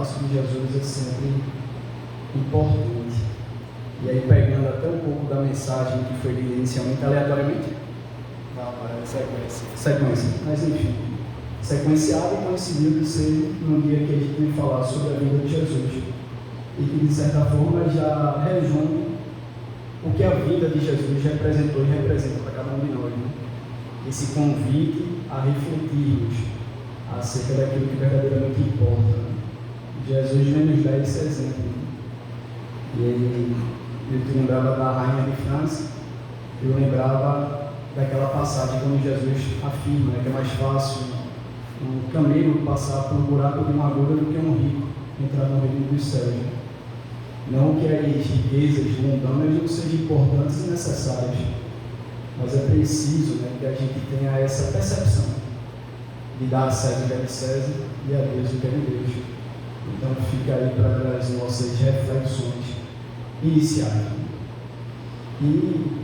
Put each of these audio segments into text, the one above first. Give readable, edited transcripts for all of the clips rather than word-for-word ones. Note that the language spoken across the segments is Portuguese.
falar sobre Jesus é sempre importante. E aí, pegando até um pouco da mensagem que foi lida inicialmente, aleatoriamente? Não, é sequência. Sequência, mas enfim, sequenciado e coincidiu de ser no dia que a gente vai falar sobre a vida de Jesus. E que, de certa forma, já resume o que a vida de Jesus representou e representa para cada um de nós, né? Esse convite a refletirmos acerca daquilo que verdadeiramente importa, né? Jesus vem nos dar esse exemplo, né? E ele, eu te lembrava da Rainha de França, eu lembrava daquela passagem quando Jesus afirma, né, que é mais fácil um camelo passar por um buraco de uma agulha do que um rico entrar no reino dos céus. Não que as riquezas mundanas não sejam importantes e necessárias, mas é preciso, né, que a gente tenha essa percepção de dar a César o que é de César e a Deus o que é de Deus. Então fica aí para as nossas reflexões iniciais. E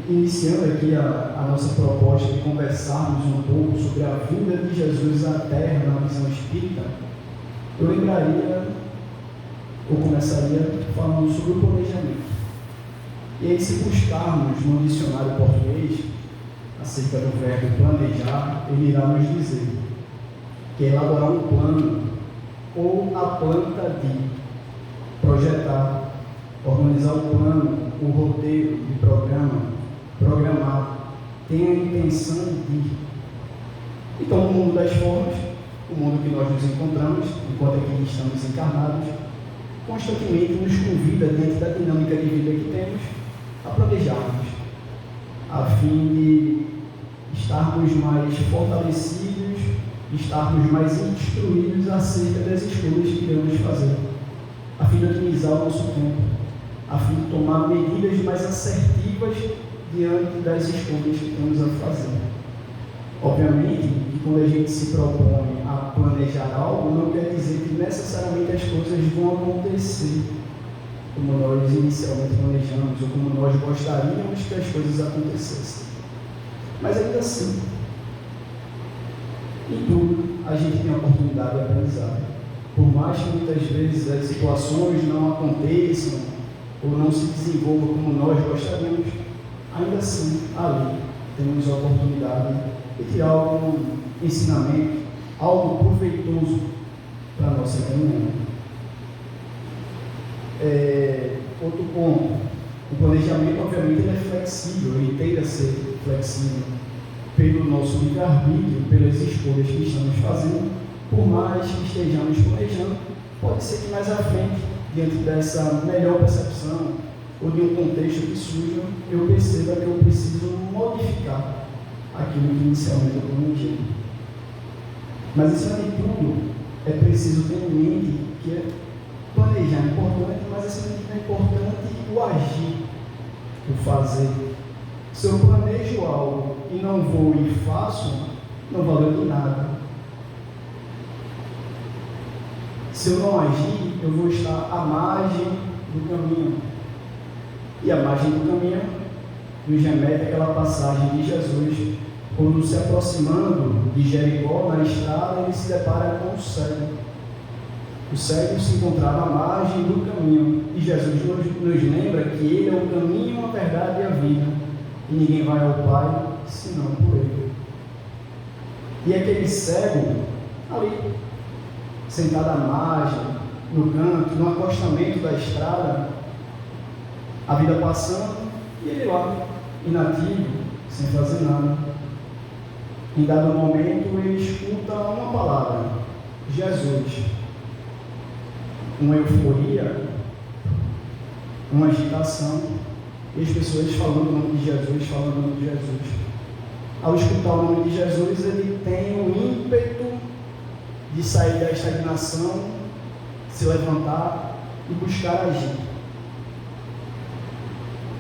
iniciando aqui a nossa proposta de conversarmos um pouco sobre a vinda de Jesus à Terra na visão espírita, eu começaria falando sobre o planejamento. E aí, se buscarmos no dicionário português acerca do verbo planejar, ele irá nos dizer que é elaborar um plano ou a planta de projetar, organizar o plano, o roteiro de programa, programar, tem a intenção de. Então, no mundo das formas, o mundo que nós nos encontramos, enquanto aqui estamos encarnados, constantemente nos convida, dentro da dinâmica de vida que temos, a planejarmos, a fim de estarmos mais fortalecidos, estarmos mais instruídos acerca das escolhas que iremos fazer, a fim de otimizar o nosso tempo, a fim de tomar medidas mais assertivas diante das escolhas que temos a fazer. Obviamente que quando a gente se propõe a planejar algo, não quer dizer que necessariamente as coisas vão acontecer como nós inicialmente planejamos ou como nós gostaríamos que as coisas acontecessem. Mas ainda assim, em tudo a gente tem a oportunidade de aprendizado. Por mais que muitas vezes as situações não aconteçam ou não se desenvolvam como nós gostaríamos, ainda assim ali temos a oportunidade de tirar algum ensinamento, algo proveitoso para a nossa caminhada. Outro ponto, o planejamento obviamente ele é flexível, ele tende a ser flexível pelo nosso livre-arbítrio, pelas escolhas que estamos fazendo, por mais que estejamos planejando, pode ser que mais à frente, diante dessa melhor percepção ou de um contexto que surja, eu perceba que eu preciso modificar aquilo que inicialmente eu planejei. Mas, acima de tudo, é preciso ter em mente que planejar é importante, mas acima de tudo é importante o agir, o fazer. Se eu planejo algo e não vou e faço, não valeu de nada. Se eu não agir, eu vou estar à margem do caminho. E a margem do caminho nos remete àquela passagem de Jesus, quando se aproximando de Jericó, na estrada, ele se depara com o cego. O cego se encontrava à margem do caminho. E Jesus nos lembra que ele é o caminho, a verdade e a vida. E ninguém vai ao Pai senão por ele. E aquele cego, ali, sentado à margem, no canto, no acostamento da estrada, a vida passando, e ele lá, inativo, sem fazer nada. Em dado momento, ele escuta uma palavra, Jesus. Uma euforia, uma agitação, e as pessoas falando o nome de Jesus, falando o nome de Jesus. Ao escutar o nome de Jesus, ele tem o ímpeto de sair da estagnação, se levantar e buscar agir.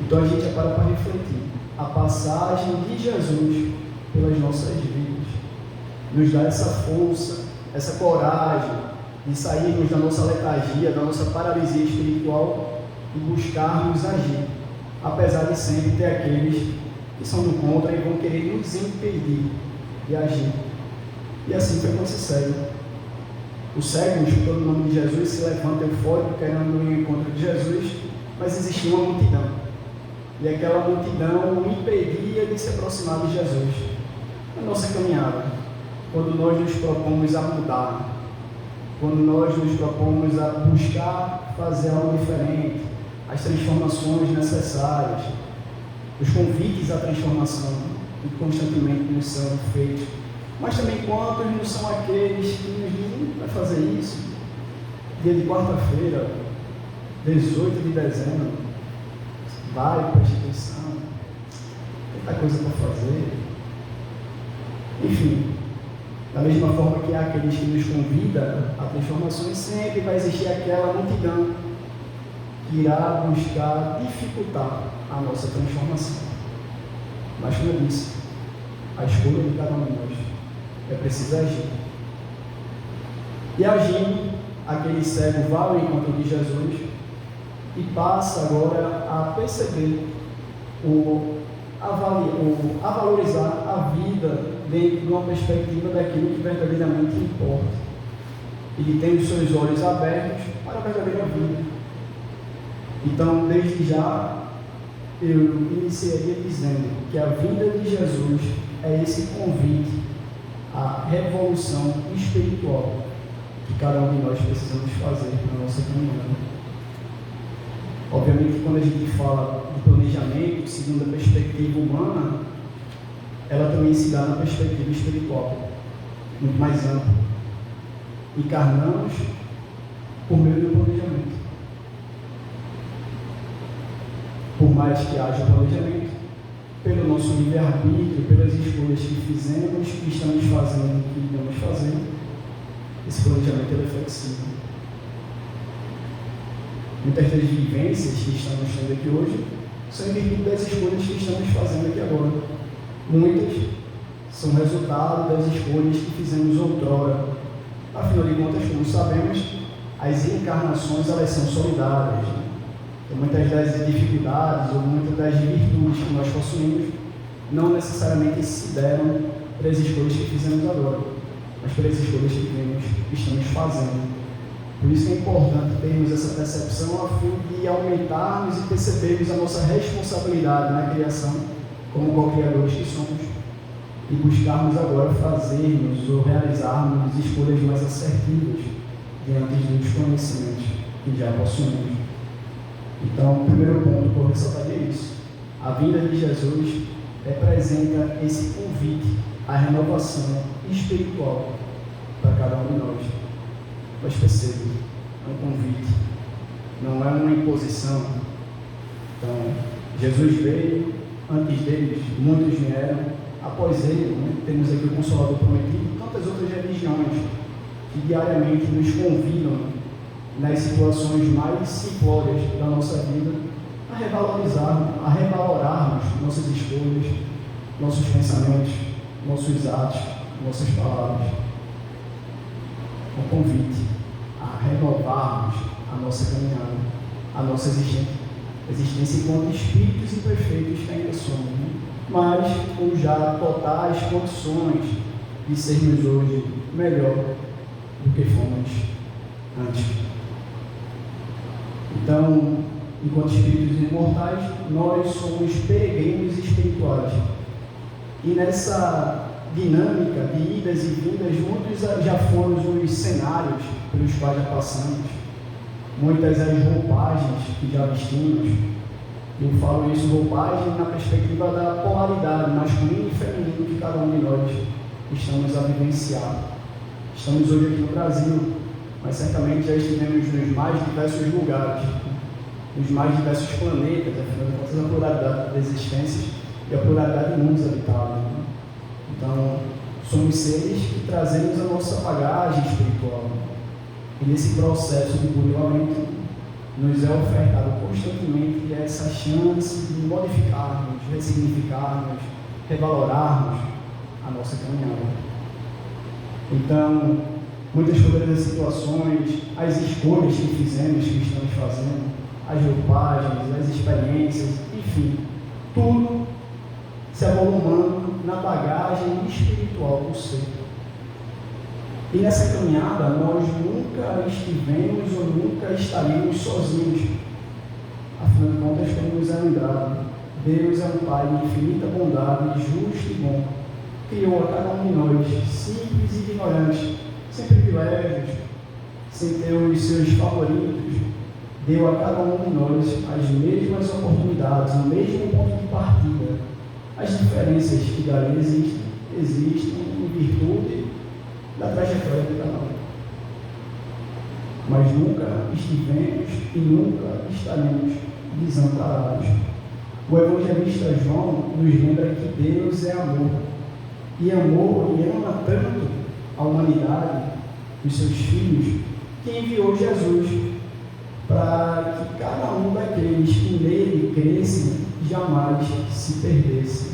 Então a gente para refletir. A passagem de Jesus pelas nossas vidas nos dá essa força, essa coragem de sairmos da nossa letargia, da nossa paralisia espiritual e buscarmos agir, apesar de sempre ter aqueles que são do contra e vão querer nos impedir de agir. E assim foi com esse cego. Ele, O cego, escutando o nome de Jesus, se levanta eufórico, querendo ir ao encontro de Jesus, mas existia uma multidão. E aquela multidão o impedia de se aproximar de Jesus. Na nossa caminhada, quando nós nos propomos a mudar, quando nós nos propomos a buscar fazer algo diferente, as transformações necessárias, os convites à transformação que constantemente nos são feitos, mas também quantos não são aqueles que nos dizem: vai fazer isso? Dia de quarta-feira, 18 de dezembro, vai para a instituição, tanta coisa para fazer. Enfim, da mesma forma que há aqueles que nos convidam a transformações, sempre vai existir aquela multidão que irá buscar dificultar a nossa transformação. Mas, como eu disse, a escolha de cada um de nós é preciso agir. E agindo, aquele cego vai ao encontro de Jesus e passa agora a perceber, a valorizar a vida dentro de uma perspectiva daquilo que verdadeiramente importa. Ele tem os seus olhos abertos para a verdadeira vida. Então, desde já, eu iniciaria dizendo que a vinda de Jesus é esse convite à revolução espiritual que cada um de nós precisamos fazer na nossa caminhada. Obviamente, quando a gente fala de planejamento, segundo a perspectiva humana, ela também se dá na perspectiva espiritual, muito mais ampla. Encarnamos por meio do planejamento. Por mais que haja planejamento, pelo nosso livre-arbítrio, pelas escolhas que fizemos, que estamos fazendo, que iremos fazer, esse planejamento é flexível. Muitas das vivências que estamos tendo aqui hoje são em virtude das escolhas que estamos fazendo aqui agora. Muitas são resultado das escolhas que fizemos outrora. Afinal de contas, como sabemos, as encarnações elas são solidárias. Então, muitas das dificuldades ou muitas das virtudes que nós possuímos não necessariamente se deram pelas escolhas que fizemos agora, mas pelas escolhas que estamos fazendo. Por isso é importante termos essa percepção a fim de aumentarmos e percebermos a nossa responsabilidade na criação como co-criadores que somos e buscarmos agora fazermos ou realizarmos escolhas mais assertivas diante dos conhecimentos que já possuímos. Então, o primeiro ponto que eu ressaltaria é isso. A vinda de Jesus representa esse convite à renovação espiritual para cada um de nós. Mas perceba, é um convite, não é uma imposição. Então, Jesus veio, antes deles, muitos vieram, após ele, temos aqui o Consolador Prometido e tantas outras religiões que diariamente nos convidam nas situações mais simplórias da nossa vida a revalorarmos nossas escolhas, nossos pensamentos, nossos atos, nossas palavras. Um convite a renovarmos a nossa caminhada, a nossa existência enquanto espíritos imperfeitos que ainda somos, mas com já totais condições de sermos hoje melhor do que fomos antes. Então, enquanto espíritos imortais, nós somos peregrinos espirituais. E nessa dinâmica de idas e vindas, muitos já foram os cenários pelos quais já passamos, muitas as roupagens que já vestimos. Eu falo isso, roupagem, na perspectiva da polaridade masculino e feminino que cada um de nós estamos a vivenciar. Estamos hoje aqui no Brasil, mas certamente já estivemos nos mais diversos lugares, nos mais diversos planetas, afinal de contas, a pluralidade das existências e a pluralidade de mundos habitados. Então, somos seres que trazemos a nossa bagagem espiritual. E nesse processo de burilamento, nos é ofertado constantemente essa chance de modificarmos, ressignificarmos, revalorarmos a nossa caminhada. Então, muitas foram as situações, as escolhas que fizemos, que estamos fazendo, as roupagens, as experiências, enfim, tudo se avolumando na bagagem espiritual do ser. E nessa caminhada, nós nunca estivemos ou nunca estaremos sozinhos. Afinal de contas, como nos é lembrado, Deus é um Pai de infinita bondade, justo e bom. Criou a cada um de nós, simples e ignorantes, sem privilégios, sem ter os seus favoritos. Deu a cada um de nós as mesmas oportunidades, o mesmo ponto de partida. As diferenças que dali existem em virtude da trajetória de cada um. Mas nunca estivemos e nunca estaremos desamparados. O evangelista João nos lembra que Deus é amor. E amor e ama tanto a humanidade, os seus filhos, que enviou Jesus para que cada um daqueles que nele crescem jamais se perdesse.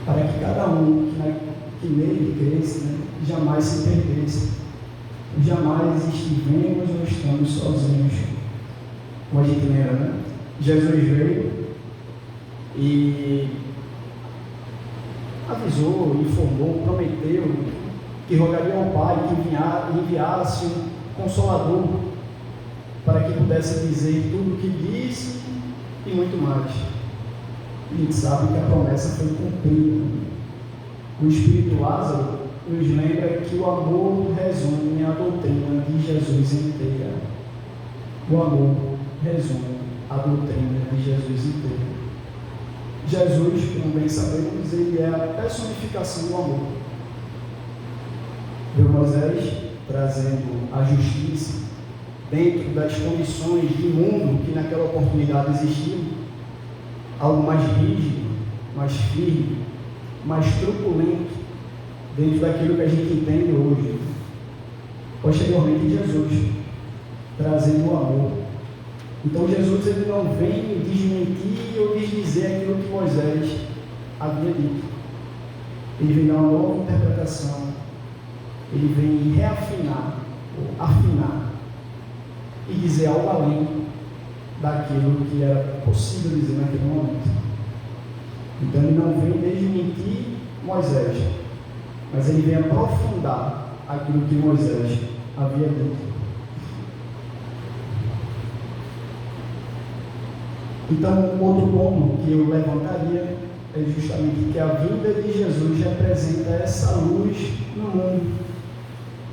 Para que cada um que nele cresce, jamais se perdesse. Jamais estivemos ou estamos sozinhos. Como a gente lembra, Jesus veio e avisou, informou, prometeu que rogaria ao Pai que enviasse um Consolador para que pudesse dizer tudo o que disse e muito mais. E a gente sabe que a promessa foi cumprida. O Espírito Lázaro nos lembra que o amor resume a doutrina de Jesus inteira. O amor resume a doutrina de Jesus inteira. Jesus, como bem sabemos, ele é a personificação do amor. Veio Moisés trazendo a justiça dentro das condições de mundo que naquela oportunidade existiam, algo mais rígido, mais firme, mais truculento, dentro daquilo que a gente entende hoje. Posteriormente, Jesus trazendo o amor. Então Jesus ele não vem desmentir ou desdizer aquilo que Moisés havia dito. Ele vem dar uma nova interpretação. Ele vem reafinar, ou afinar, e dizer algo além daquilo que era possível dizer naquele momento. Então ele não vem desmentir Moisés, mas ele vem aprofundar aquilo que Moisés havia dito. Então, outro ponto que eu levantaria é justamente que a vinda de Jesus representa essa luz no mundo.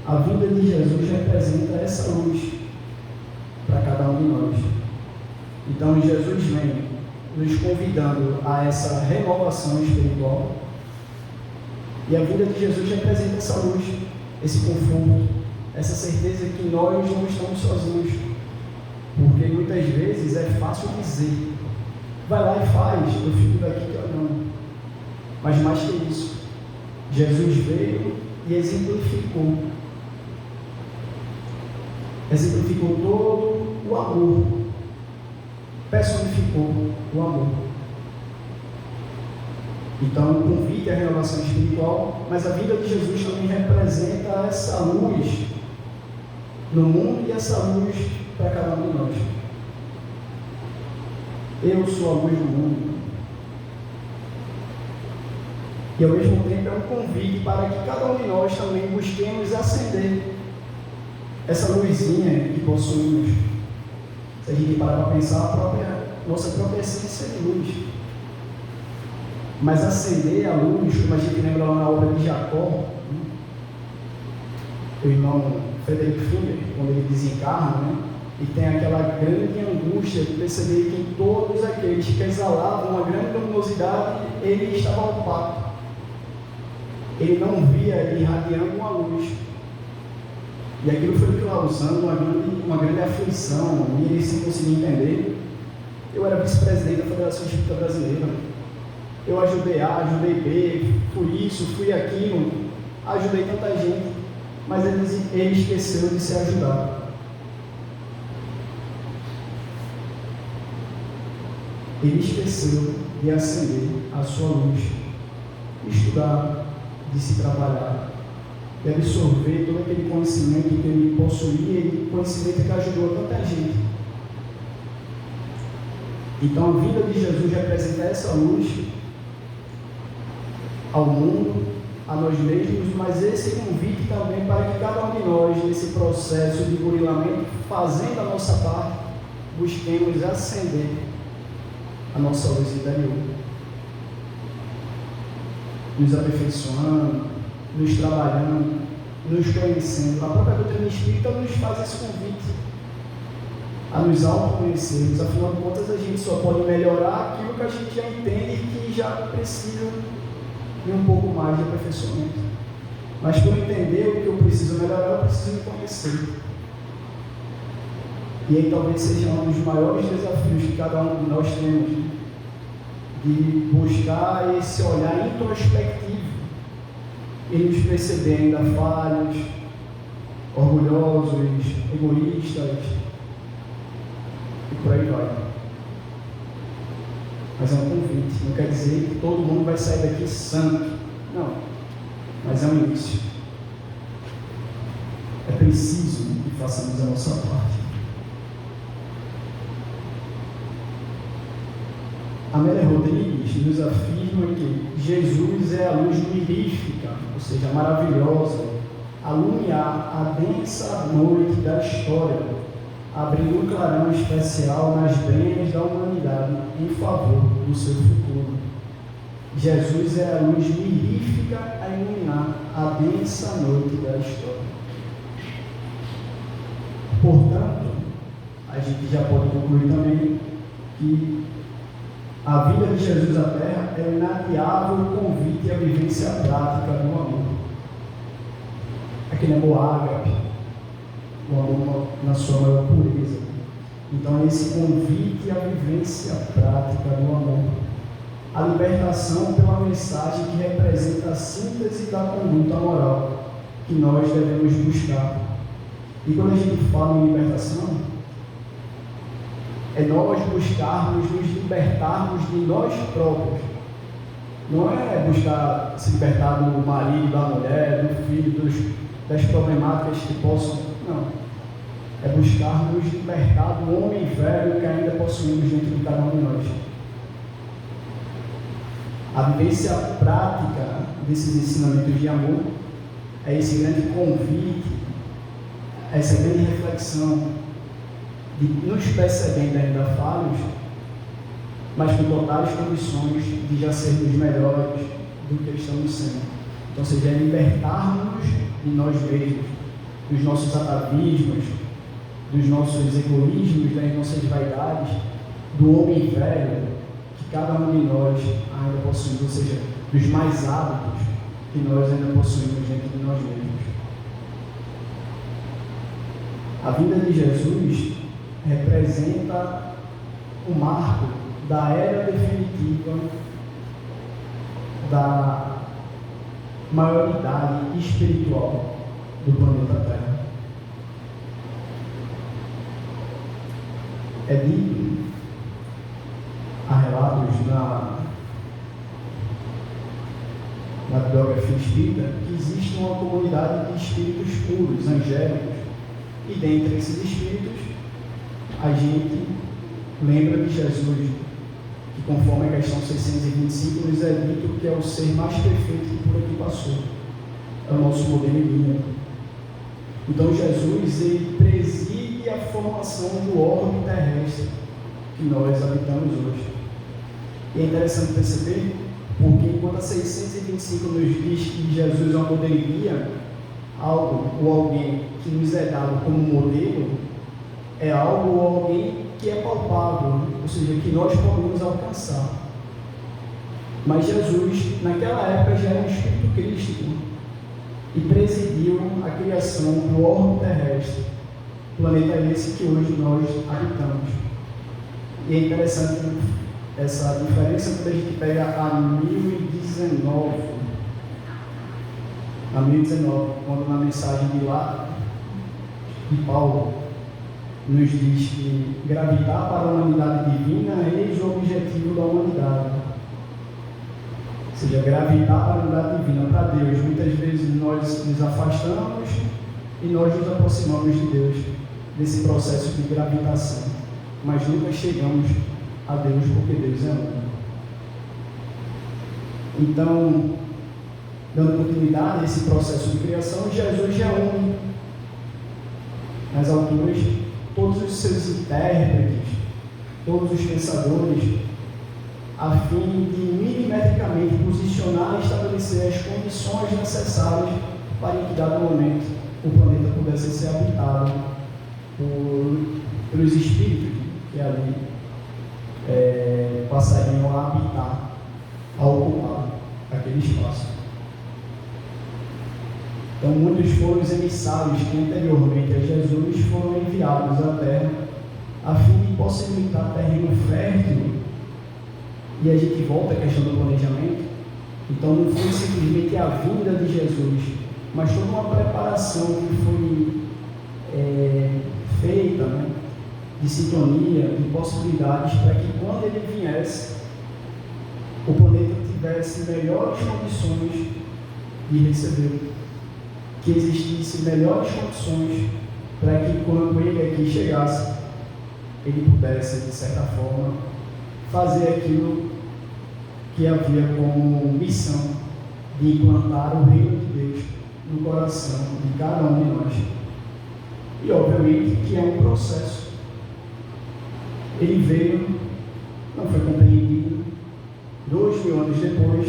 A vinda de Jesus representa essa luz para cada um de nós. Então, Jesus vem nos convidando a essa renovação espiritual. E a vinda de Jesus representa essa luz, esse conforto, essa certeza que nós não estamos sozinhos. Porque muitas vezes é fácil dizer, vai lá e faz, eu fico daqui olhando. Mas mais que isso, Jesus veio e exemplificou todo o amor, personificou o amor. Então, o convite à renovação espiritual, mas a vida de Jesus também representa essa luz no mundo e essa luz para cada um de nós. Eu sou a luz do mundo. E ao mesmo tempo é um convite para que cada um de nós também busquemos acender essa luzinha que possuímos. Se a gente parar para pensar, nossa própria essência é de luz. Mas acender a luz, como a gente lembra lá na obra de Jacó, o irmão Frederick Fugger, quando ele desencarna, e tem aquela grande angústia de perceber que todos aqueles que exalavam uma grande luminosidade, ele estava opaco. Ele não via irradiando uma luz. E aquilo foi causando uma grande aflição, e ele sem conseguir entender. Eu era vice-presidente da Federação Espírita Brasileira. Eu ajudei A, ajudei B, fui isso, fui aquilo, ajudei tanta gente, mas ele esqueceu de se ajudar. Ele esqueceu de acender a sua luz, de estudar, de se trabalhar, de absorver todo aquele conhecimento que ele possuía e conhecimento que ajudou tanta gente. Então a vida de Jesus representa essa luz ao mundo a nós mesmos, mas esse convite também para que cada um de nós, nesse processo de burilamento, fazendo a nossa parte, busquemos acender a nossa luz interior, nos aperfeiçoando, nos trabalhando, nos conhecendo. A própria doutrina espírita nos faz esse convite a nos autoconhecermos. Afinal de contas, a gente só pode melhorar aquilo que a gente já entende e que já precisa de um pouco mais de aperfeiçoamento. Mas para entender o que eu preciso melhorar, eu preciso me conhecer. E aí talvez seja um dos maiores desafios que cada um de nós temos, né? De buscar esse olhar introspectivo e nos perceber ainda falhos, orgulhosos, egoístas e por aí vai. Mas é um convite, não quer dizer que todo mundo vai sair daqui santo, não, mas é um início. É preciso que façamos a nossa parte. Amélia Rodrigues nos afirma que Jesus é a luz mirífica, ou seja, maravilhosa, a iluminar a densa noite da história, abrindo um clarão especial nas brenhas da humanidade em favor do seu futuro. Jesus é a luz mirífica a iluminar a densa noite da história. Portanto, a gente já pode concluir também que a vida de Jesus à Terra é um inadiável convite à vivência prática do amor. Aquele amor ágape, o amor na sua maior pureza. Então, é esse convite à vivência prática do amor. A libertação pela mensagem que representa a síntese da conduta moral que nós devemos buscar. E quando a gente fala em libertação, é nós buscarmos nos libertarmos de nós próprios. Não é buscar se libertar do marido, da mulher, do filho, das problemáticas que possam. Não. É buscar nos libertar do homem velho que ainda possuímos dentro de cada um de nós. A vivência prática desses ensinamentos de amor é esse grande convite, essa grande reflexão de nos percebendo ainda falhos, mas com totais condições de já sermos melhores do que estamos sendo. Então, ou seja, é libertarmos de nós mesmos, dos nossos atavismos, dos nossos egoísmos, das nossas vaidades, do homem velho que cada um de nós ainda possuímos, ou seja, dos mais hábitos que nós ainda possuímos dentro de nós mesmos. A vinda de Jesus representa o marco da era definitiva da maioridade espiritual do planeta Terra. É dito, há relatos na biografia espírita que existe uma comunidade de espíritos puros, angélicos, e dentre esses espíritos a gente lembra de Jesus, que conforme a questão 625 nos é dito que é o ser mais perfeito que por aqui passou, é o nosso modelo e guia. Então Jesus, ele preside a formação do orbe terrestre que nós habitamos hoje. E é interessante perceber, porque enquanto a 625 nos diz que Jesus é um modelo e guia, algo ou alguém que nos é dado como modelo, é algo ou alguém que é palpável, ou seja, que nós podemos alcançar. Mas Jesus, naquela época, já era um Espírito Crístico e presidiu a criação do orbe terrestre, planeta esse que hoje nós habitamos. E é interessante essa diferença quando a gente pega a 1019, quando na mensagem de lá, de Paulo, nos diz que gravitar para a humanidade divina é eis o objetivo da humanidade. Ou seja, gravitar para a humanidade divina, para Deus. Muitas vezes nós nos afastamos e nós nos aproximamos de Deus, desse processo de gravitação. Mas nunca chegamos a Deus, porque Deus é um. Então, dando continuidade a esse processo de criação, Jesus reúne nas alturas todos os seus intérpretes, todos os pensadores, a fim de milimetricamente posicionar e estabelecer as condições necessárias para em que dado momento o planeta pudesse ser habitado pelos espíritos que ali passariam a habitar, a ocupar aquele espaço. Então, muitos foram os emissários que anteriormente a Jesus foram enviados à Terra a fim de possibilitar terreno fértil. E a gente volta à questão do planejamento. Então, não foi simplesmente a vinda de Jesus, mas toda uma preparação que foi feita, né, de sintonia, de possibilidades para que quando ele viesse, o planeta tivesse melhores condições de receber, que existisse melhores condições para que quando ele aqui chegasse, ele pudesse, de certa forma, fazer aquilo que havia como missão de implantar o reino de Deus no coração de cada um de nós. E, obviamente, que é um processo. Ele veio, não foi compreendido, 2000 anos depois,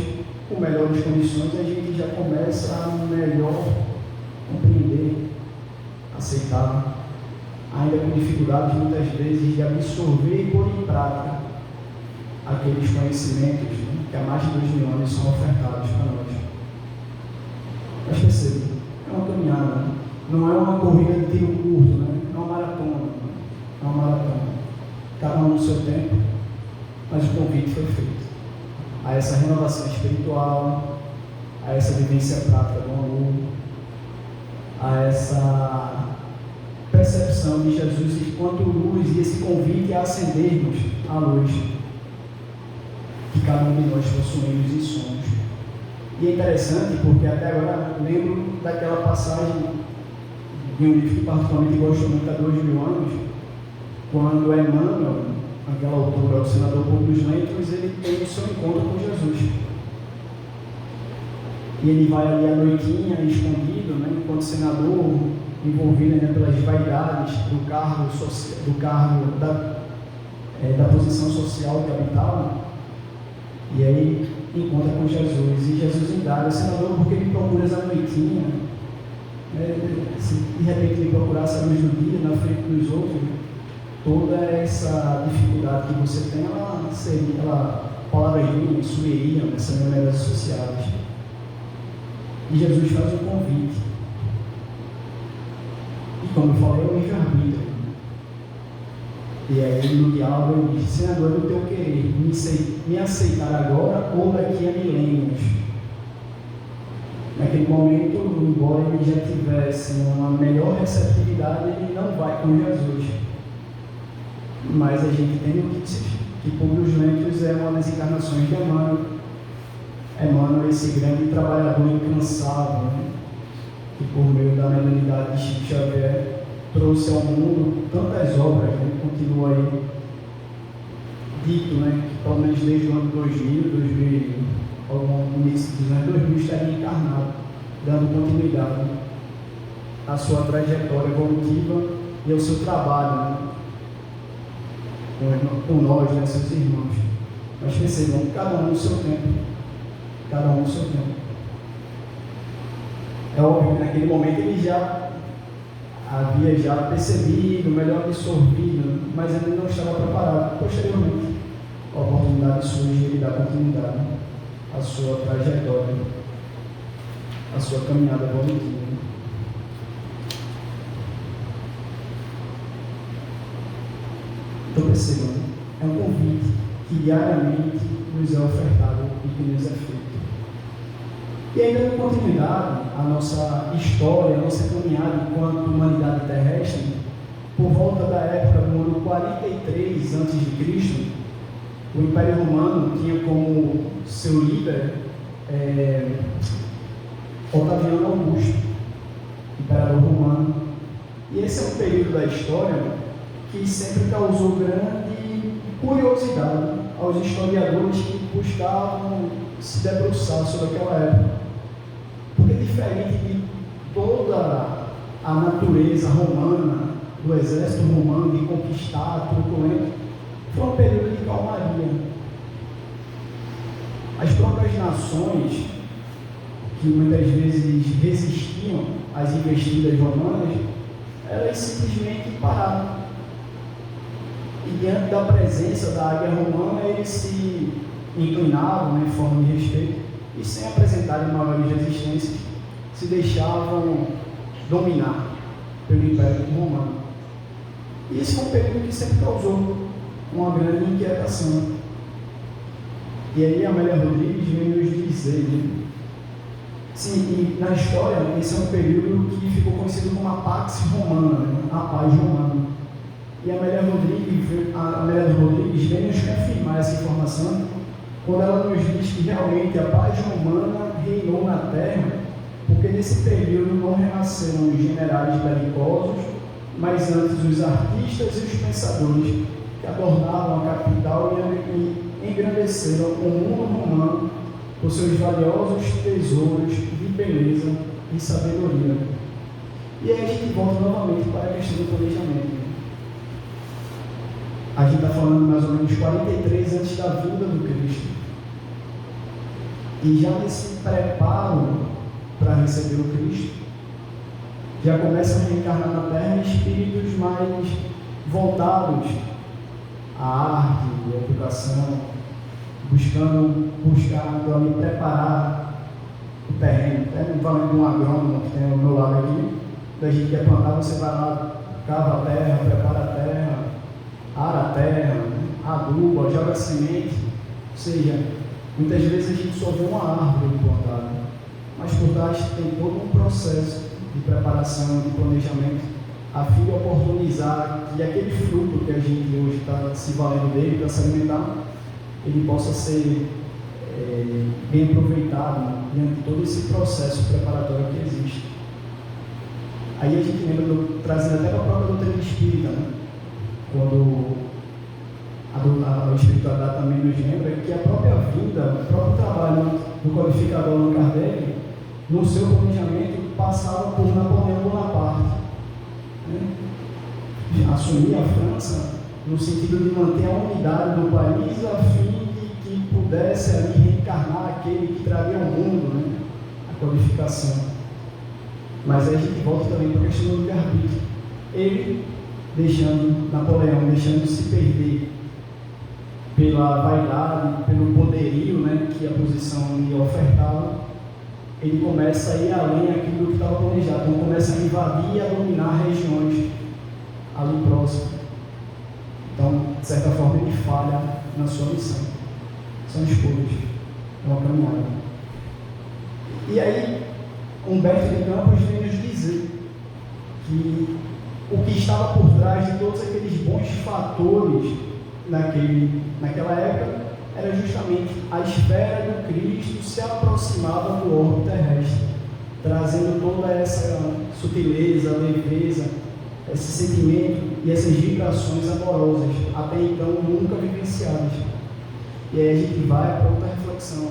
com melhores condições, a gente já começa a melhor compreender, aceitar, ainda com dificuldades muitas vezes de absorver e pôr em prática aqueles conhecimentos, né, que há mais de 2000 anos são ofertados para nós. Mas perceba, é uma caminhada, não é uma corrida de tiro curto, né? É uma maratona, é uma maratona. Cada um no seu tempo, mas o convite foi feito a essa renovação espiritual, a essa vivência prática do amor, a essa percepção de Jesus enquanto luz e esse convite a acendermos a luz que cada um de nós possuímos e somos. E é interessante porque até agora lembro daquela passagem de um livro que particularmente gosto muito há 2000 anos, quando Emmanuel, naquela altura, o senador Publius Lentulus, ele tem o seu encontro com Jesus. E ele vai ali à noitinha, escondido, né, enquanto senador, envolvido, né, pelas vaidades do cargo da posição social que habitava. E aí encontra com Jesus. E Jesus indaga: senador, por que me procuras à noitinha? Se de repente me procurasse à luz do dia, na frente dos outros, toda essa dificuldade que você tem, ela palavras minhas sueriam nessas memórias associadas. E Jesus faz um convite. E como eu falei, é o livre-arbítrio. E aí no diálogo ele diz: senador, é o teu querer me aceitar agora ou daqui a milênios. Naquele momento, embora ele já tivesse uma melhor receptividade, ele não vai com Jesus. Mas a gente tem notícias que Publius Lentulus é uma das encarnações de Emmanuel. Emmanuel, esse grande trabalhador incansável, né, que por meio da mediunidade de Chico Xavier trouxe ao mundo tantas obras, né, continua aí dito, né, que pelo menos desde o ano 2000, ao início dos anos 2000, estaria encarnado, dando continuidade à sua trajetória evolutiva e ao seu trabalho, né, com nós, né, seus irmãos. Mas percebam, cada um no seu tempo. Cada um no seu tempo. É óbvio que naquele momento ele já havia já percebido, melhor absorvido, mas ele não estava preparado. Posteriormente, a oportunidade surge de ele dar continuidade à sua trajetória, à sua caminhada evolutiva. Então percebam, é um convite que diariamente nos é ofertado e que nos é feito. E ainda dando continuidade à nossa história, à nossa caminhada enquanto humanidade terrestre, por volta da época do ano 43 a.C., o Império Romano tinha como seu líder Otaviano Augusto, imperador romano. E esse é um período da história que sempre causou grande curiosidade aos historiadores que buscavam se debruçar sobre aquela época. diferente de toda a natureza romana, do exército romano, de conquistar, truculento, foi um período de calmaria. As próprias nações, que muitas vezes resistiam às investidas romanas, elas simplesmente pararam. E diante da presença da águia romana, eles se inclinavam, em forma de respeito, e sem apresentarem maiores resistências, se deixavam dominar pelo Império Romano. E esse foi um período que sempre causou uma grande inquietação. E aí a Amélia Rodrigues vem nos dizer, né? Sim, e na história, esse é um período que ficou conhecido como a Pax Romana, né? A paz romana. E a Amélia Rodrigues vem nos confirmar essa informação quando ela nos diz que realmente a paz romana reinou na terra, porque nesse período não renasceram os generais belicosos, mas antes os artistas e os pensadores que adornavam a capital e engrandeceram o mundo romano por seus valiosos tesouros de beleza e sabedoria. E aí a gente volta novamente para a questão do planejamento. A gente está falando mais ou menos 43 antes da vinda do Cristo. E já nesse preparo para receber o Cristo, já começam a reencarnar na Terra espíritos mais voltados à arte, à educação, buscando ali preparar o terreno. Valendo um agrônomo que tem ao meu lado aqui, da gente quer plantar, você vai lá, cava a terra, prepara a terra, ara a terra, aduba, joga semente. Ou seja, muitas vezes a gente só vê uma árvore plantada, mas por trás tem todo um processo de preparação, de planejamento, a fim de oportunizar que aquele fruto que a gente hoje está se valendo dele para se alimentar, ele possa ser bem aproveitado, né, diante de todo esse processo preparatório que existe. Aí a gente lembra, trazendo até para a própria doutrina espírita, né, quando a espiritualidade também nos lembra que a própria vida, o próprio trabalho do codificador Allan Kardec, no seu planejamento, passava por Napoleão Bonaparte, né? Assumir a França no sentido de manter a unidade do país a fim de que pudesse ali reencarnar aquele que traria ao mundo, né, a codificação. Mas aí a gente volta também para a questão do livre-arbítrio. Ele, Napoleão deixando se perder pela vaidade, pelo poderio, né, que a posição lhe ofertava, ele começa a ir além daquilo que estava planejado. Então começa a invadir e a dominar regiões ali próximas. Então, de certa forma, ele falha na sua missão. São escolhas, é uma caminhada. E aí, Humberto de Campos vem nos dizer que o que estava por trás de todos aqueles bons fatores naquela época era justamente a esfera do Cristo se aproximava do orbe terrestre, trazendo toda essa sutileza, leveza, esse sentimento e essas vibrações amorosas, até então nunca vivenciadas. E aí a gente vai para outra reflexão.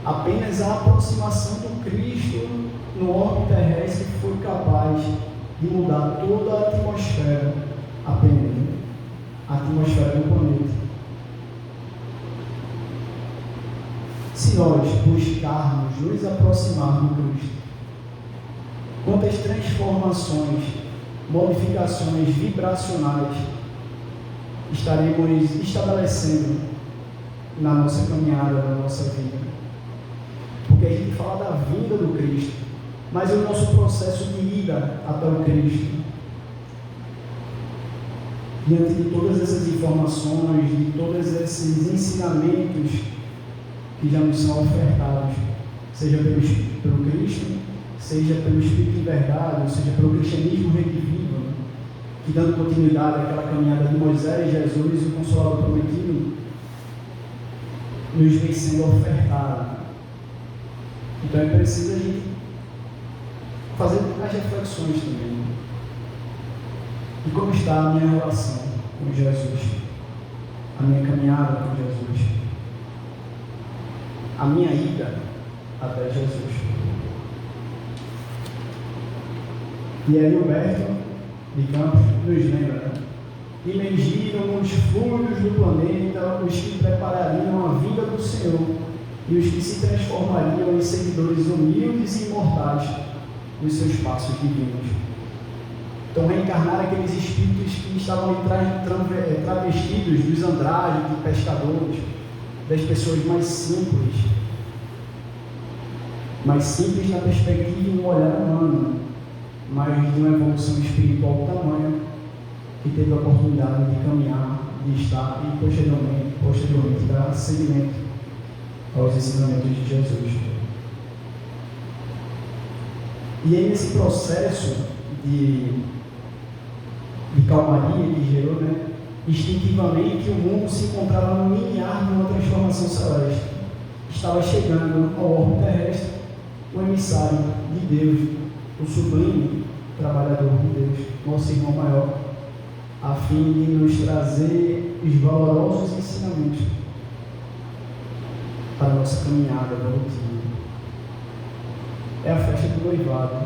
Apenas a aproximação do Cristo no orbe terrestre foi capaz de mudar toda a atmosfera, apenas a atmosfera do planeta. Se nós buscarmos nos aproximar do Cristo, quantas transformações, modificações vibracionais estaremos estabelecendo na nossa caminhada, na nossa vida? Porque a gente fala da vinda do Cristo, mas é o nosso processo de ida até o Cristo. Diante de todas essas informações, de todos esses ensinamentos que já nos são ofertados, seja pelo Cristo, seja pelo Espírito de verdade, ou seja pelo cristianismo redivivo, né, que dando continuidade àquela caminhada de Moisés, Jesus e o Consolador prometido, nos vem sendo ofertado. Então é preciso a gente fazer as reflexões também. E como está a minha relação com Jesus? A minha caminhada com Jesus? A minha ida até Jesus? E aí o Berto de Campos nos lembra, né? Imergiram os fluidos do planeta os que preparariam a vinda do Senhor e os que se transformariam em seguidores humildes e imortais dos seus passos divinos. Então, reencarnar aqueles espíritos que estavam travestidos dos andrajos, de pescadores, das pessoas mais simples na perspectiva de um olhar humano, mas de uma evolução espiritual tamanha que teve a oportunidade de caminhar, de estar e posteriormente dar seguimento aos ensinamentos de Jesus. E aí nesse processo de calmaria que gerou, né, instintivamente o mundo se encontrava no limiar de uma transformação celeste. Estava chegando ao orbe terrestre o emissário de Deus, o sublime trabalhador de Deus, nosso irmão maior, a fim de nos trazer os valorosos ensinamentos para a nossa caminhada evolutiva. É a festa do noivado.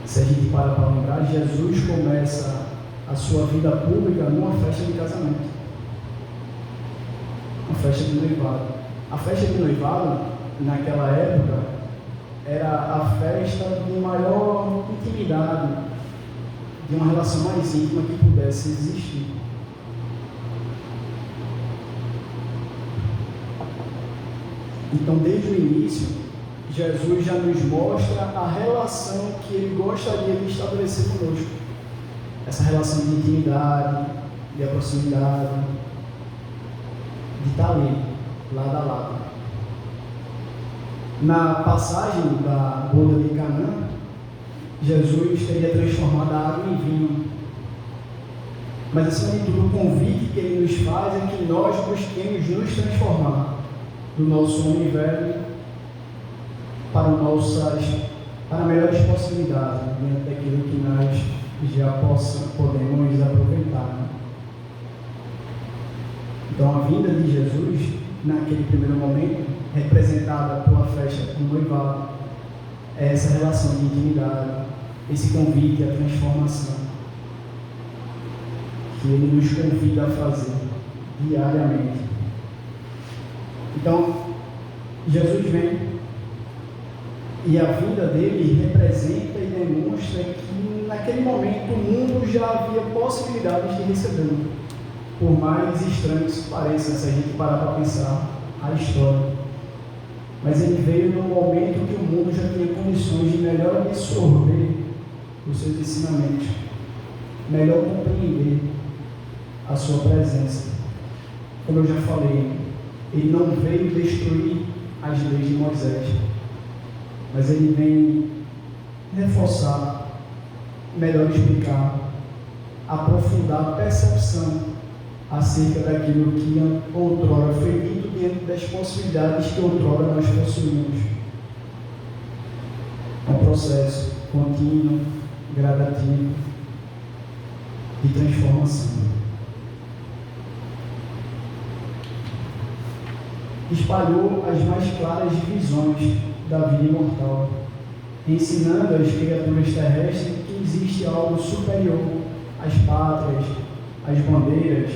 Se a gente para lembrar, Jesus começa a sua vida pública numa festa de casamento. Uma festa de noivado. A festa de noivado, naquela época, era a festa de maior intimidade, de uma relação mais íntima que pudesse existir. Então, desde o início, Jesus já nos mostra a relação que Ele gostaria de estabelecer conosco. Essa relação de intimidade, de proximidade, de estar ali, lado a lado. Na passagem da boda de Canaã, Jesus teria transformado a água em vinho. Mas, acima de tudo, o convite que Ele nos faz é que nós busquemos nos transformar do nosso homem velho para melhores possibilidades, dentro daquilo que nós já podemos aproveitar. Né? Então, a vinda de Jesus, naquele primeiro momento, representada pela festa do noivado, é essa relação de intimidade, esse convite à transformação, que Ele nos convida a fazer diariamente. Então, Jesus vem e a vinda dele representa e demonstra que naquele momento o mundo já havia possibilidades de recebê-lo, por mais estranho que isso pareça, se a gente parar para pensar a história. Mas ele veio num momento que o mundo já tinha condições de melhor absorver os seus ensinamentos, melhor compreender a sua presença. Como eu já falei, ele não veio destruir as leis de Moisés, mas ele vem reforçar, melhor explicar, aprofundar a percepção acerca daquilo que outrora foi dito dentro das possibilidades que outrora nós possuímos. É um processo contínuo, gradativo, de transformação. Espalhou as mais claras visões da vida imortal, ensinando às criaturas terrestres que existe algo superior às pátrias, às bandeiras,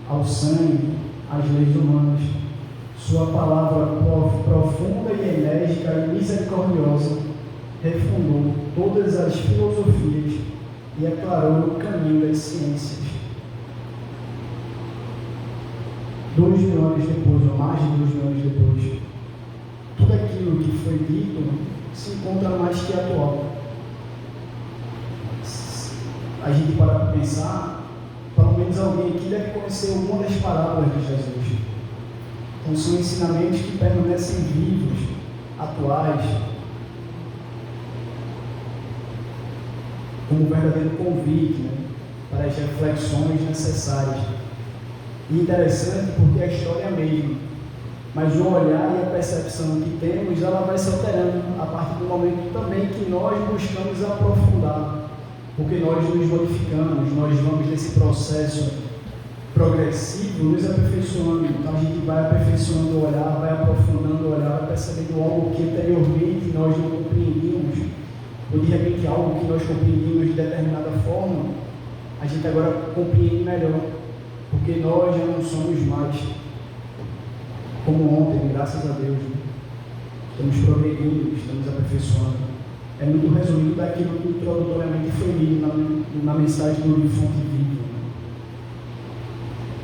ao sangue, às leis humanas. Sua palavra profunda e enérgica e misericordiosa refundou todas as filosofias e aclarou o caminho das ciências. 2.000 anos depois, ou mais de 2.000 anos depois, tudo aquilo que foi dito se encontra mais que atual. A gente para pensar, pelo menos alguém aqui deve conhecer alguma das parábolas de Jesus. Então são ensinamentos que permanecem vivos, atuais, como um verdadeiro convite, né, para as reflexões necessárias. E interessante porque a história é a mesma, mas o olhar e a percepção que temos, ela vai se alterando a partir do momento também que nós buscamos aprofundar, porque nós nos modificamos, nós vamos nesse processo progressivo, nos aperfeiçoando. Então a gente vai aperfeiçoando o olhar, vai aprofundando o olhar, vai percebendo algo que anteriormente nós não compreendíamos, ou de repente algo que nós compreendíamos de determinada forma, a gente agora compreende melhor, porque nós já não somos mais como ontem, graças a Deus. Né? Estamos progredindo, estamos aperfeiçoando. É muito resumido daquilo que introdutoriamente foi lido na mensagem do livro Fonte Viva.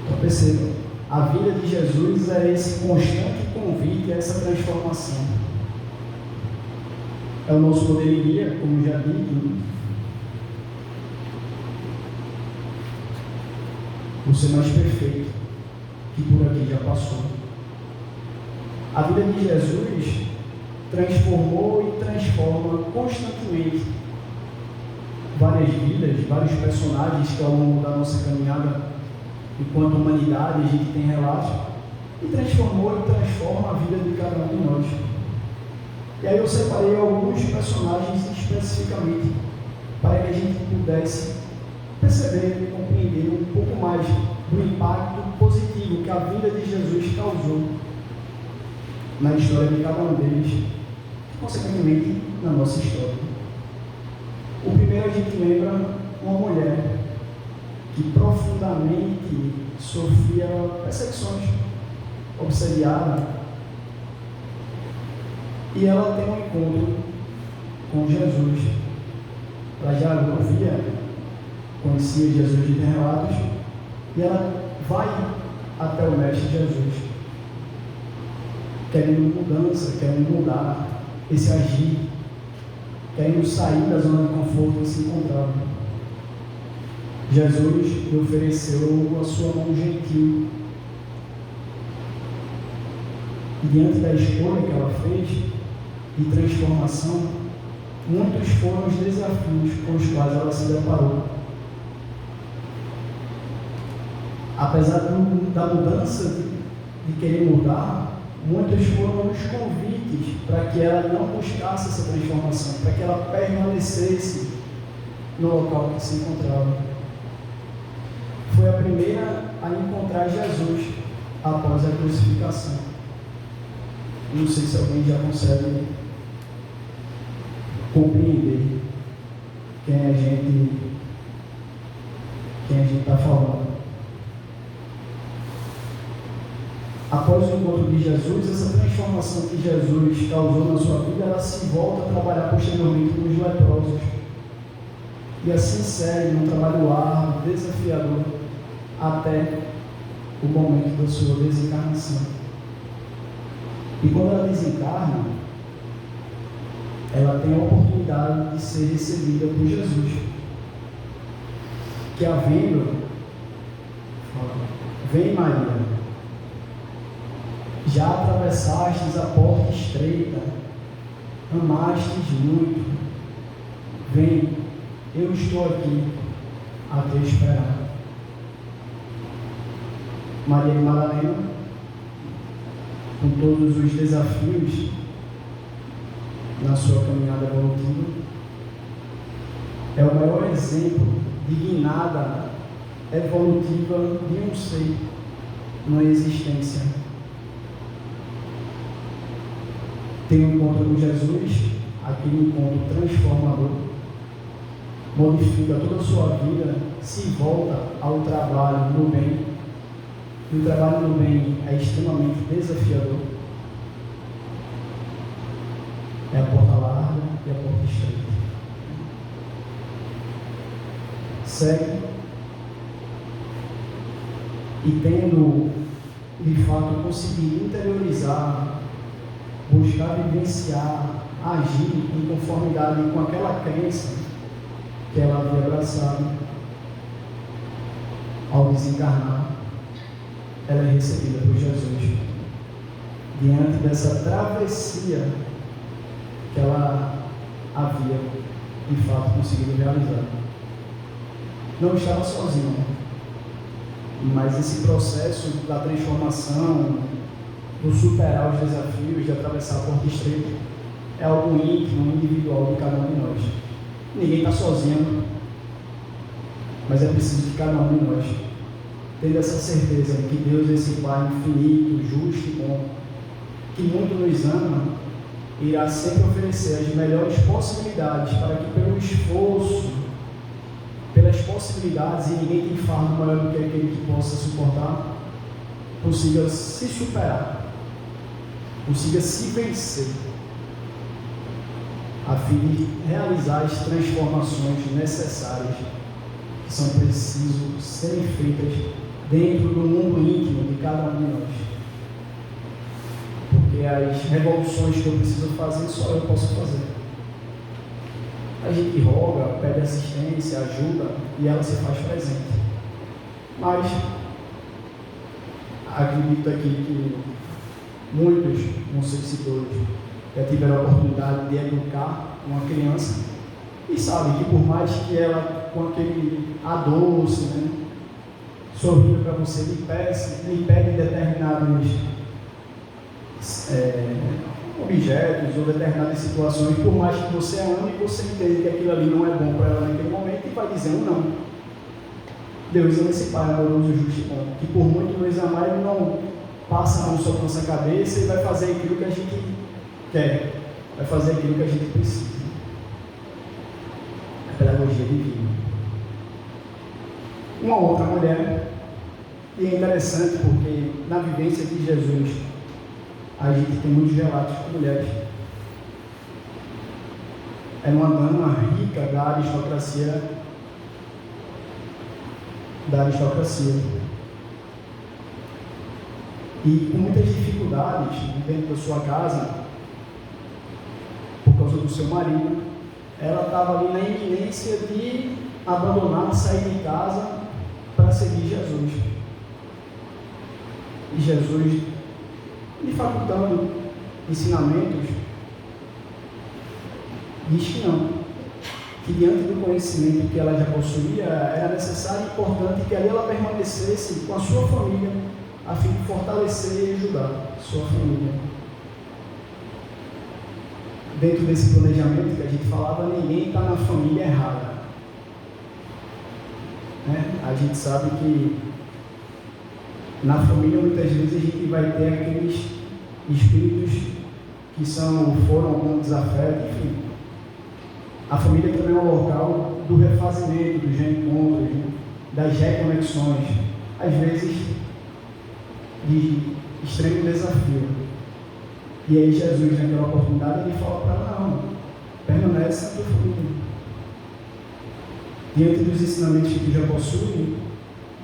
Então percebam, a vida de Jesus é esse constante convite a essa transformação. É o nosso modelo de guia, como já dito. O ser mais perfeito que por aqui já passou. A vida de Jesus transformou e transforma constantemente várias vidas, vários personagens que ao longo da nossa caminhada, enquanto humanidade, a gente tem relatos, e transformou e transforma a vida de cada um de nós. E aí eu separei alguns personagens especificamente para que a gente pudesse perceber e compreender um pouco mais do impacto positivo que a vida de Jesus causou na história de cada um deles, e consequentemente na nossa história. O primeiro a gente lembra uma mulher que profundamente sofria perseguições, obsediada, e ela tem um encontro com Jesus. Ela já ouvia, conhecia Jesus de relatos, e ela vai até o Mestre Jesus, querendo mudança, querendo mudar esse agir, querendo sair da zona de conforto que se encontrava. Jesus lhe ofereceu a sua mão gentil. E diante da escolha que ela fez, de transformação, muitos foram os desafios com os quais ela se deparou. Apesar da mudança de querer mudar, muitos foram os convites para que ela não buscasse essa transformação, para que ela permanecesse no local que se encontrava. Foi a primeira a encontrar Jesus após a crucificação. Não sei se alguém já consegue compreender quem a gente está falando. Após o encontro de Jesus, essa transformação que Jesus causou na sua vida, ela se volta a trabalhar posteriormente com os leprosos. E assim segue um trabalho árduo, desafiador, até o momento da sua desencarnação. E quando ela desencarna, ela tem a oportunidade de ser recebida por Jesus, que a vendo, vem Maria, já atravessastes a porta estreita, amastes muito, vem, eu estou aqui a te esperar. Maria Madalena, com todos os desafios na sua caminhada evolutiva, é o maior exemplo de guinada evolutiva de um ser na existência. Tem um encontro com Jesus, aquele encontro transformador, modifica toda a sua vida, se volta ao trabalho no bem. E o trabalho no bem é extremamente desafiador. É a porta larga e a porta estreita. Segue. E tendo, de fato, conseguido interiorizar, buscar vivenciar, agir em conformidade com aquela crença que ela havia abraçado, ao desencarnar, ela é recebida por Jesus. Diante dessa travessia que ela havia, de fato, conseguido realizar. Não estava sozinha, mas esse processo da transformação, do superar os desafios, de atravessar a porta estreita, é algo íntimo, individual de cada um de nós. Ninguém está sozinho, mas é preciso que cada um de nós tenha essa certeza de que Deus é esse Pai infinito, justo e bom, que muito nos ama irá sempre oferecer as melhores possibilidades para que, pelo esforço, pelas possibilidades, e ninguém tem fardo maior do que aquele que possa suportar, consiga se superar, consiga se vencer, a fim de realizar as transformações necessárias que são precisas serem feitas dentro do mundo íntimo de cada um de nós. Porque as revoluções que eu preciso fazer, só eu posso fazer. A gente roga, pede assistência, ajuda, e ela se faz presente. Mas acredito aqui que muitos, não sei se todos, já tiveram a oportunidade de educar uma criança e sabem que por mais que ela, com aquele adoce, né, sorrindo para você, lhe pegue determinados objetos ou determinadas situações, por mais que você ame, você entende que aquilo ali não é bom para ela naquele momento e vai dizer um não. Deus é esse Pai amoroso, justo e bom, que por muito nos amar, Ele não passa a mão sobre a nossa cabeça e vai fazer aquilo que a gente quer, vai fazer aquilo que a gente precisa. A pedagogia divina. Uma outra mulher, e é interessante porque na vivência de Jesus, a gente tem muitos relatos de mulheres. Era uma dama rica da aristocracia. E com muitas dificuldades dentro da sua casa, por causa do seu marido, ela estava ali na iminência de abandonar, sair de casa para seguir Jesus. E Jesus, lhe facultando ensinamentos, diz que não, que diante do conhecimento que ela já possuía, era necessário e importante que ali ela permanecesse com a sua família, a fim de fortalecer e ajudar a sua família. Dentro desse planejamento que a gente falava, ninguém está na família errada. Né? A gente sabe que na família muitas vezes a gente vai ter aqueles espíritos que foram algum desafeto, enfim. A família também é um local do refazimento, dos reencontros, das reconexões, às vezes de extremo desafio. E aí Jesus, naquela oportunidade, ele fala para ela, não, permanece na tua família. Diante dos ensinamentos que tu já possui,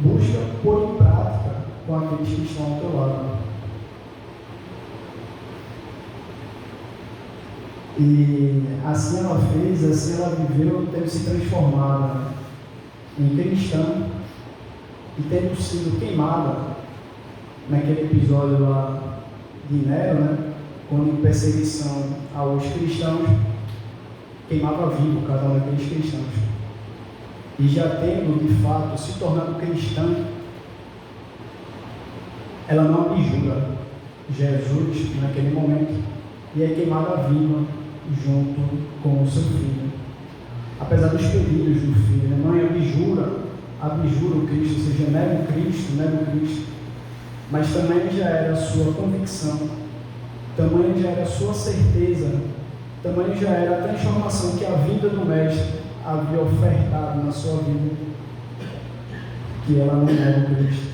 busca pôr em prática com aqueles que estão ao teu lado. E assim ela fez, assim ela viveu, tendo se transformado em cristã e tendo sido queimada naquele episódio lá de Nero, né? Quando em perseguição aos cristãos, queimava vivo cada um daqueles cristãos. E já tendo, de fato, se tornado cristã, ela não abjura Jesus naquele momento e é queimada viva junto com o seu filho. Apesar dos pedidos do filho, né? Mãe, abjura o Cristo, ou seja, nega o Cristo, mas também já era a sua convicção, também já era a sua certeza, também já era a transformação que a vinda do Mestre havia ofertado na sua vida, que ela não nega o Cristo,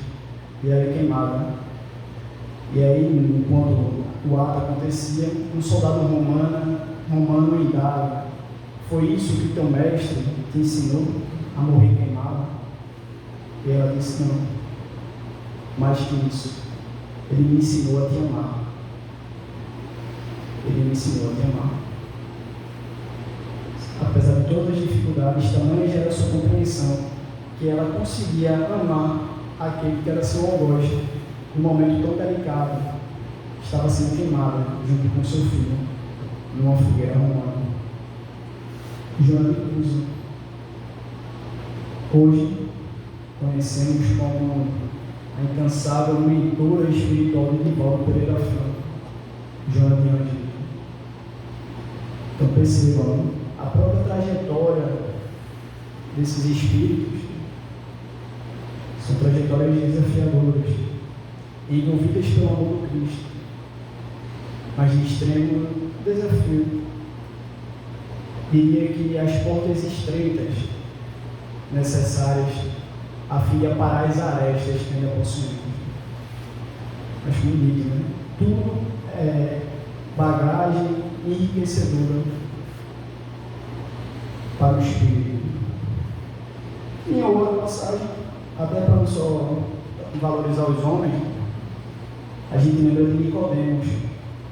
e ela é queimada. E aí, enquanto o ato acontecia, um soldado romano indaga: foi isso que teu mestre te ensinou a morrer queimado? E ela disse: não, mais que isso, ele me ensinou a te amar. Ele me ensinou a te amar. Apesar de todas as dificuldades, tamanha já era a sua compreensão, que ela conseguia amar aquele que era seu algoz, num momento tão delicado, estava sendo queimada junto com seu filho, numa fogueira romana. Joana de Cruz, hoje conhecemos como a incansável mentora espiritual de Divaldo Pereira Franco, Joana de Anjos. Então percebam, a própria trajetória desses espíritos são trajetórias desafiadoras, envolvidas pelo amor do Cristo, mas de extremo desafio. Diria que as portas estreitas necessárias a fim de aparar as arestas que ainda possuímos. Acho bonito, né? Tudo é bagagem enriquecedora para o espírito. Em outra passagem, até para não só valorizar os homens, a gente lembra de Nicodemos,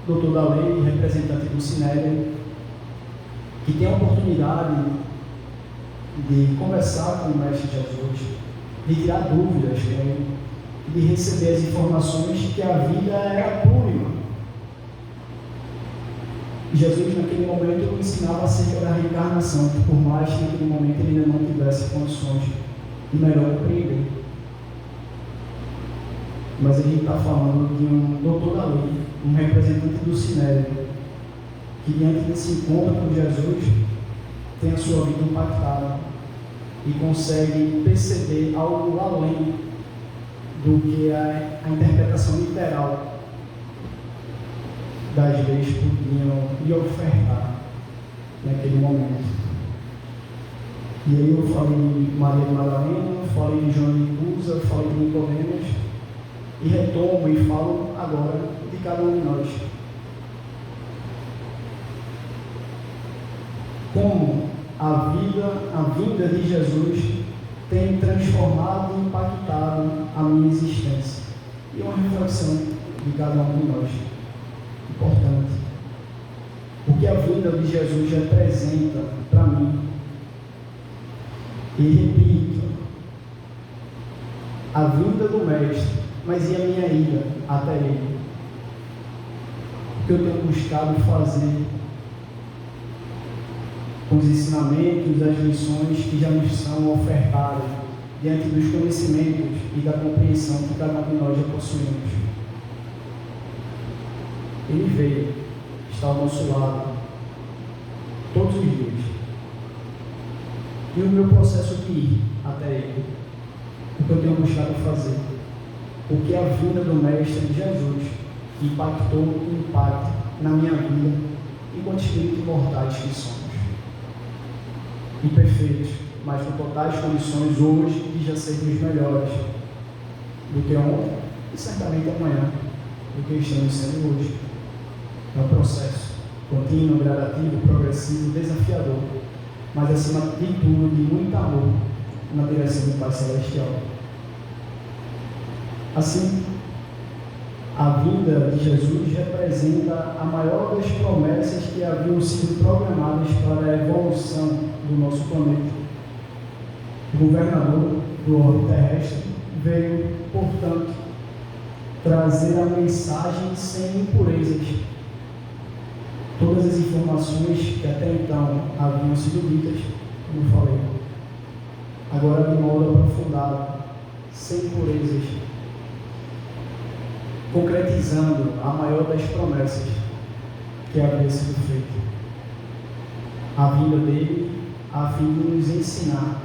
doutor da lei, representante do Sinédrio, que tem a oportunidade de conversar com o Mestre Jesus, de tirar dúvidas com ele, de receber as informações que a vida era plurima. Jesus, naquele momento, ensinava acerca da reencarnação, que por mais que naquele momento ele ainda não tivesse condições de melhor compreender. Mas a gente está falando de um doutor da lei, um representante do Sinédrio, que diante desse encontro com Jesus tem a sua vida impactada e consegue perceber algo além do que a interpretação literal das leis podiam lhe ofertar naquele momento. E aí eu falei de Maria de Madalena, falei de João de Cusa, falei de Nicodemos e retomo e falo agora de cada um de nós. Como a vinda de Jesus tem transformado e impactado a minha existência. E uma reflexão de cada um de nós. Importante. O que a vinda de Jesus representa para mim. E repito, a vinda do Mestre, mas e a minha ida até Ele? O que eu tenho buscado fazer com os ensinamentos, as lições que já nos são ofertadas diante dos conhecimentos e da compreensão que cada um de nós já possuímos. Ele veio, está ao nosso lado, todos os dias. E o meu processo de ir até Ele, o que eu tenho buscado fazer, o que a vinda do Mestre Jesus impactou e impacta na minha vida, enquanto espíritos imortais que somos. Imperfeitos, mas com totais condições hoje de já sermos melhores do que ontem e certamente amanhã do que estamos sendo hoje. É um processo contínuo, gradativo, progressivo, desafiador, mas acima de tudo de muito amor na direção do Pai Celestial. Assim, a vinda de Jesus representa a maior das promessas que haviam sido programadas para a evolução do nosso planeta. O governador do orbe terrestre veio, portanto, trazer a mensagem sem impurezas. Todas as informações que até então haviam sido ditas, como eu falei, agora de modo aprofundado, sem impurezas, concretizando a maior das promessas que havia sido feita. A vinda dele a fim de nos ensinar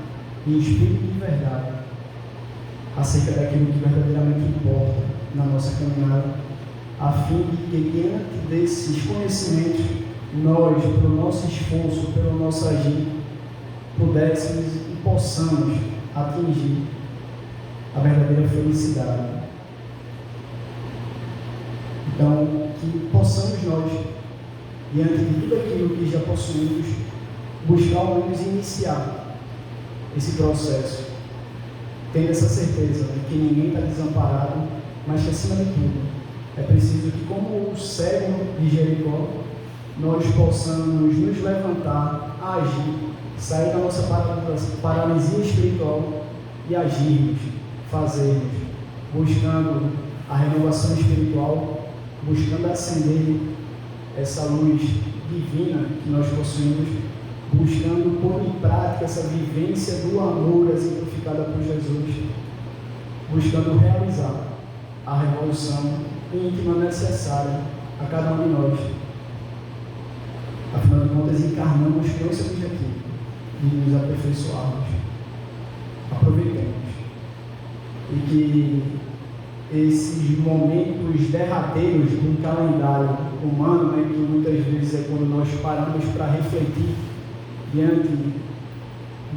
em espírito de verdade acerca daquilo que verdadeiramente importa na nossa caminhada, a fim de que diante desses conhecimentos nós, pelo nosso esforço, pelo nosso agir, pudéssemos e possamos atingir a verdadeira felicidade. Então, que possamos nós, diante de tudo aquilo que já possuímos, buscar ao menos iniciar esse processo, tendo essa certeza de que ninguém está desamparado, mas que acima de tudo é preciso que, como o cego de Jericó, nós possamos nos levantar, agir, sair da nossa paralisia espiritual e agirmos, fazermos, buscando a renovação espiritual, buscando acender essa luz divina que nós possuímos, buscando pôr em prática essa vivência do amor exemplificada por Jesus, buscando realizar a revolução íntima necessária a cada um de nós. Afinal de contas, encarnamos com esse objetivo de nos aperfeiçoarmos. Aproveitemos. E que esses momentos derradeiros de um calendário humano, né, que muitas vezes é quando nós paramos para refletir diante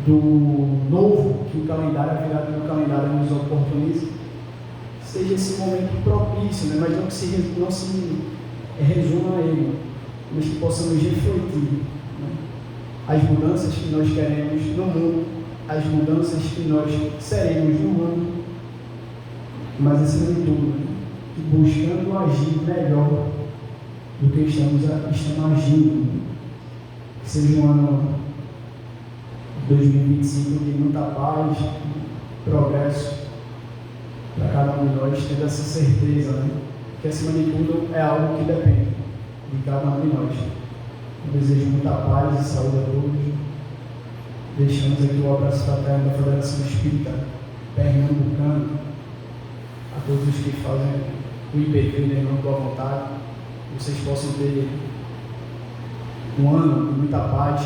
do novo que o calendário, a virada do calendário nos oportuniza, seja esse momento propício, né, mas não se resuma a ele, mas que possamos refletir, né, as mudanças que nós queremos no mundo, as mudanças que nós seremos no mundo, mas acima de tudo, né, buscando agir melhor do que estamos agindo. Que seja um ano 2025 de muita paz, progresso para cada um de nós, tendo essa certeza, né, que acima de tudo é algo que depende de cada um de nós. Eu desejo muita paz e saúde a todos. Deixamos aqui o abraço fraterno da Federação Espírita Pernambucana, a todos os que fazem o IPT, né, não com a vontade, vocês possam ter um ano de muita paz,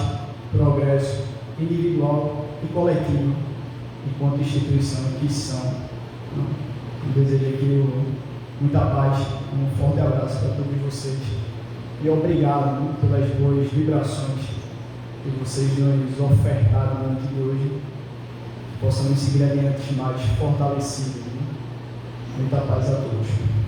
progresso individual e coletivo, enquanto instituição que são. Eu desejo aqui muita paz, um forte abraço para todos vocês e obrigado, né, pelas boas vibrações que vocês nos ofertaram no dia de hoje, que possamos seguir adiante mais fortalecidos. Muita paz a todos.